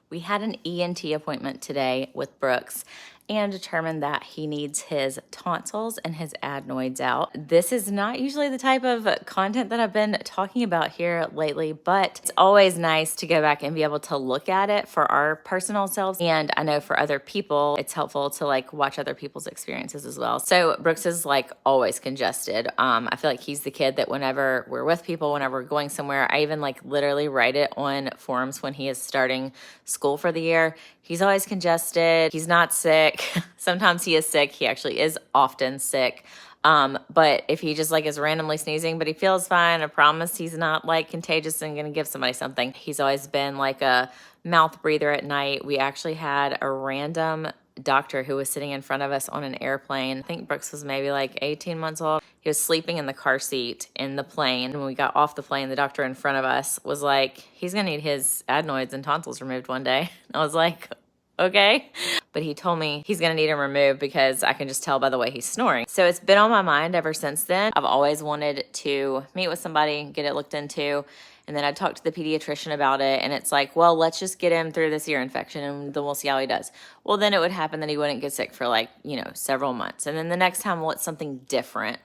We had an ENT appointment today with Brooks and determined that he needs his tonsils and his adenoids out. This is not usually the type of content that I've been talking about here lately, but it's always nice to go back and be able to look at it for our personal selves. And I know for other people, it's helpful to like watch other people's experiences as well. So Brooks is like always congested. I feel like he's the kid that whenever we're with people, whenever we're going somewhere, I even like literally write it on forums when he is starting school for the year. He's always congested. He's not sick. Sometimes he is sick. He actually is often sick. But if he just like is randomly sneezing, but he feels fine, I promise he's not like contagious and gonna give somebody something. He's always been like a mouth breather at night. We actually had a random doctor who was sitting in front of us on an airplane. I think Brooks was maybe like 18 months old. He was sleeping in the car seat in the plane. When we got off the plane, the doctor in front of us was like, he's gonna need his adenoids and tonsils removed one day. I was like, okay. But he told me he's gonna need him removed because I can just tell by the way he's snoring. So it's been on my mind ever since then. I've always wanted to meet with somebody, get it looked into. And then I talked to the pediatrician about it, and it's like, well, let's just get him through this ear infection, and then we'll see how he does. Well, then it would happen that he wouldn't get sick for like, several months. And then the next time, well, it's something different.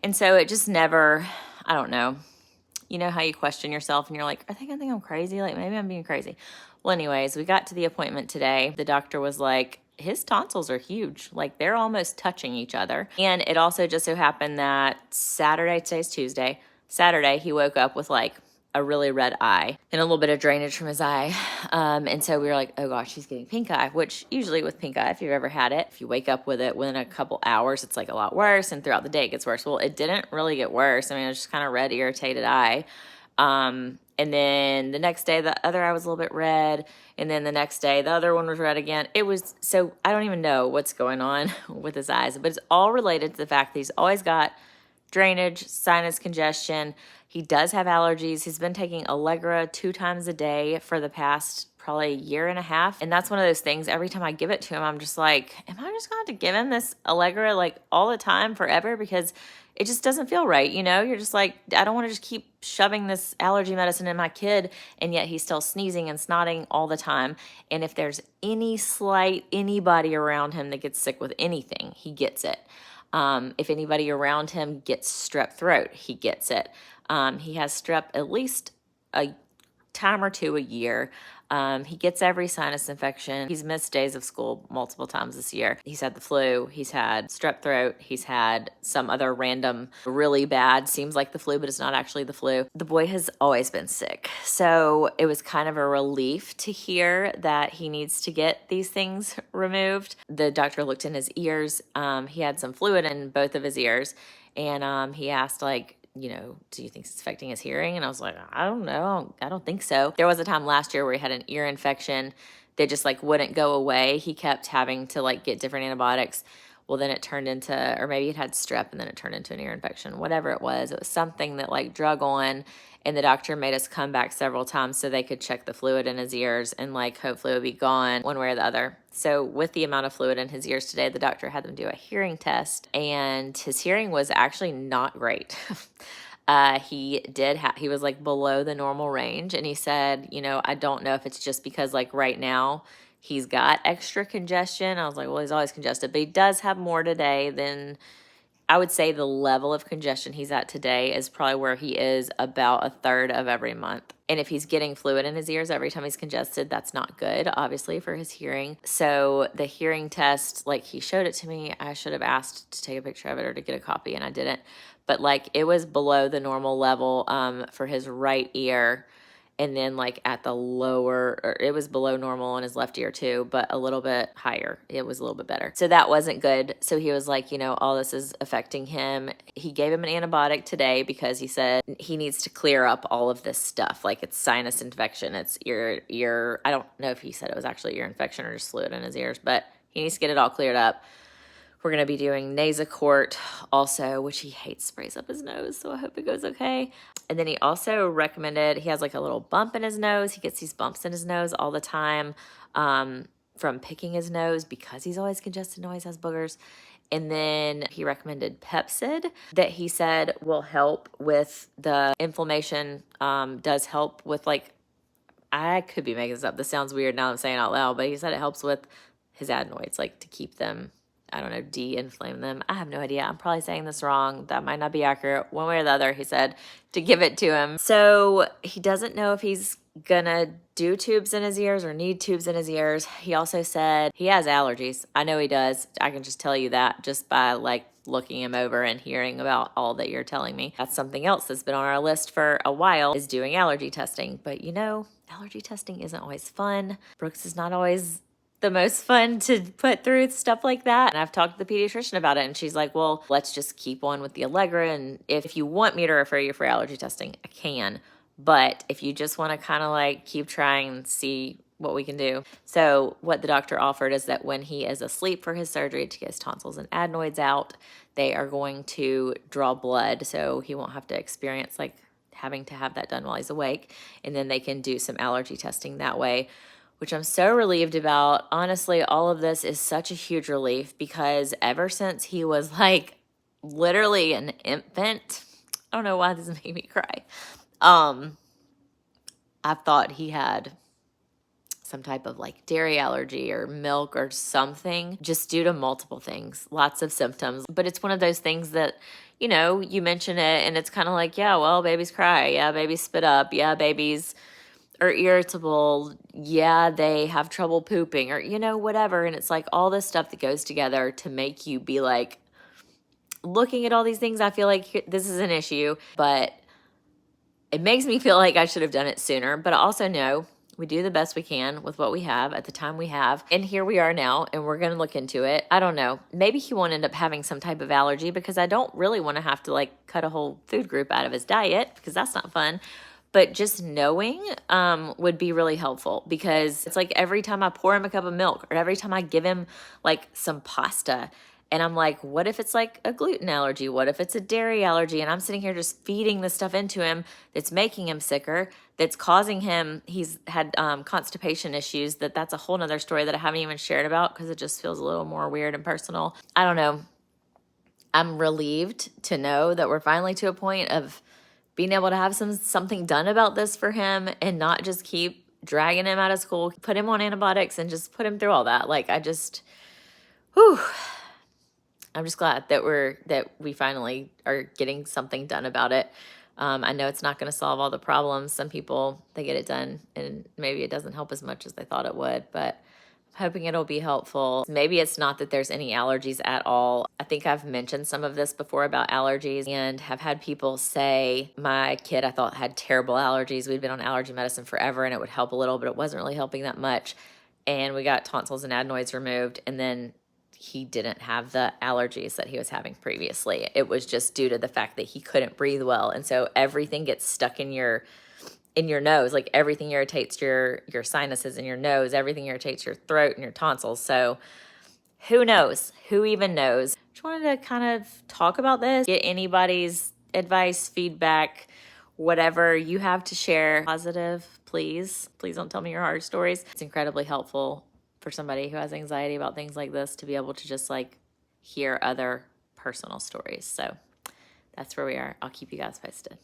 And so it just never, I don't know. You know how you question yourself, and you're like, I think I'm crazy. Like, maybe I'm being crazy. Well, anyways, we got to the appointment today. The doctor was like, his tonsils are huge. Like, they're almost touching each other. And it also just so happened that Saturday, today's Tuesday, Saturday, he woke up with like a really red eye and a little bit of drainage from his eye. And so we were like, oh gosh, he's getting pink eye, which usually with pink eye, if you've ever had it, if you wake up with it within a couple hours, it's like a lot worse. And throughout the day it gets worse. Well, it didn't really get worse. I mean, it was just kind of red, irritated eye. And then the next day, the other eye was a little bit red. And then the next day, the other one was red again. It was, so I don't even know what's going on with his eyes, but it's all related to the fact that he's always got drainage, sinus congestion. He does have allergies. He's been taking Allegra 2 times a day for the past probably a year and a half. And that's one of those things, every time I give it to him, I'm just like, am I just going to have to give him this Allegra like all the time forever? Because it just doesn't feel right. You're just like, I don't want to just keep shoving this allergy medicine in my kid. And yet he's still sneezing and snotting all the time. And if there's anybody around him that gets sick with anything, he gets it. If anybody around him gets strep throat, he gets it. He has strep at least a time or two a year. He gets every sinus infection. He's missed days of school multiple times this year. He's had the flu. He's had strep throat. He's had some other random, really bad, seems like the flu, but it's not actually the flu. The boy has always been sick. So it was kind of a relief to hear that he needs to get these things removed. The doctor looked in his ears. He had some fluid in both of his ears. And he asked, like, do you think it's affecting his hearing? And I was like, I don't know. I don't think so. There was a time last year where he had an ear infection that just like wouldn't go away. He kept having to like get different antibiotics. Well, then it turned into, or maybe it had strep and then it turned into an ear infection. Whatever it was something that like drug on, and the doctor made us come back several times so they could check the fluid in his ears and like hopefully it would be gone one way or the other. So with the amount of fluid in his ears today, the doctor had them do a hearing test, and his hearing was actually not great. He was like below the normal range, and he said, I don't know if it's just because like right now he's got extra congestion. I was like, well, he's always congested, but he does have more today than, I would say the level of congestion he's at today is probably where he is about a third of every month. And if he's getting fluid in his ears every time he's congested, that's not good, obviously, for his hearing. So the hearing test, like he showed it to me, I should have asked to take a picture of it or to get a copy, and I didn't. But like it was below the normal level for his right ear. And then like at the lower, or it was below normal in his left ear too, but a little bit higher. It was a little bit better. So that wasn't good. So he was like, all this is affecting him. He gave him an antibiotic today because he said he needs to clear up all of this stuff. Like it's sinus infection, it's ear. I don't know if he said it was actually ear infection or just fluid in his ears, but he needs to get it all cleared up. We're going to be doing Nasacort also, which he hates, sprays up his nose, so I hope it goes okay. And then he also recommended, he has like a little bump in his nose. He gets these bumps in his nose all the time from picking his nose because he's always congested and always has boogers. And then he recommended Pepcid that he said will help with the inflammation, does help with like I could be making this up. This sounds weird now I'm saying it out loud, but he said it helps with his adenoids, like to keep them, I don't know, de-inflame them. I have no idea. I'm probably saying this wrong. That might not be accurate. One way or the other, he said to give it to him. So he doesn't know if he's gonna do tubes in his ears or need tubes in his ears. He also said he has allergies. I know he does. I can just tell you that just by like looking him over and hearing about all that you're telling me. That's something else that's been on our list for a while, is doing allergy testing. But you know, allergy testing isn't always fun. Brooks is not always the most fun to put through stuff like that. And I've talked to the pediatrician about it, and she's like, well, let's just keep on with the Allegra. And if you want me to refer you for allergy testing, I can. But if you just want to kind of like keep trying and see what we can do. So what the doctor offered is that when he is asleep for his surgery to get his tonsils and adenoids out, they are going to draw blood. So he won't have to experience like having to have that done while he's awake. And then they can do some allergy testing that way, which I'm so relieved about. Honestly, all of this is such a huge relief because ever since he was like literally an infant, I don't know why this made me cry. I thought he had some type of like dairy allergy or milk or something, just due to multiple things, lots of symptoms. But it's one of those things that, you know, you mention it and it's kind of like, yeah, well, babies cry. Yeah, babies spit up. Yeah, babies are irritable. Yeah, they have trouble pooping or, you know, whatever. And it's like all this stuff that goes together to make you be like, looking at all these things, I feel like this is an issue, but it makes me feel like I should have done it sooner. But I also know we do the best we can with what we have at the time we have. And here we are now, and we're going to look into it. I don't know. Maybe he won't end up having some type of allergy because I don't really want to have to like cut a whole food group out of his diet because that's not fun. But just knowing would be really helpful because it's like every time I pour him a cup of milk or every time I give him like some pasta, and I'm like, what if it's like a gluten allergy? What if it's a dairy allergy? And I'm sitting here just feeding this stuff into him that's making him sicker, that's causing him, he's had constipation issues, that's a whole nother story that I haven't even shared about because it just feels a little more weird and personal. I don't know. I'm relieved to know that we're finally to a point of being able to have something done about this for him and not just keep dragging him out of school, put him on antibiotics and just put him through all that. Like whew. I'm just glad that we finally are getting something done about it. I know it's not going to solve all the problems. Some people, they get it done and maybe it doesn't help as much as they thought it would, but I'm hoping it'll be helpful. Maybe it's not that there's any allergies at all. I think I've mentioned some of this before about allergies and have had people say, my kid I thought had terrible allergies. We'd been on allergy medicine forever and it would help a little, but it wasn't really helping that much. And we got tonsils and adenoids removed, and then he didn't have the allergies that he was having previously. It was just due to the fact that he couldn't breathe well. And so everything gets stuck in your nose, like everything irritates your sinuses in your nose, everything irritates your throat and your tonsils. So who knows? Who even knows? Just wanted to kind of talk about this, get anybody's advice, feedback, whatever you have to share. Positive, please. Please don't tell me your horror stories. It's incredibly helpful for somebody who has anxiety about things like this to be able to just like hear other personal stories. So that's where we are. I'll keep you guys posted.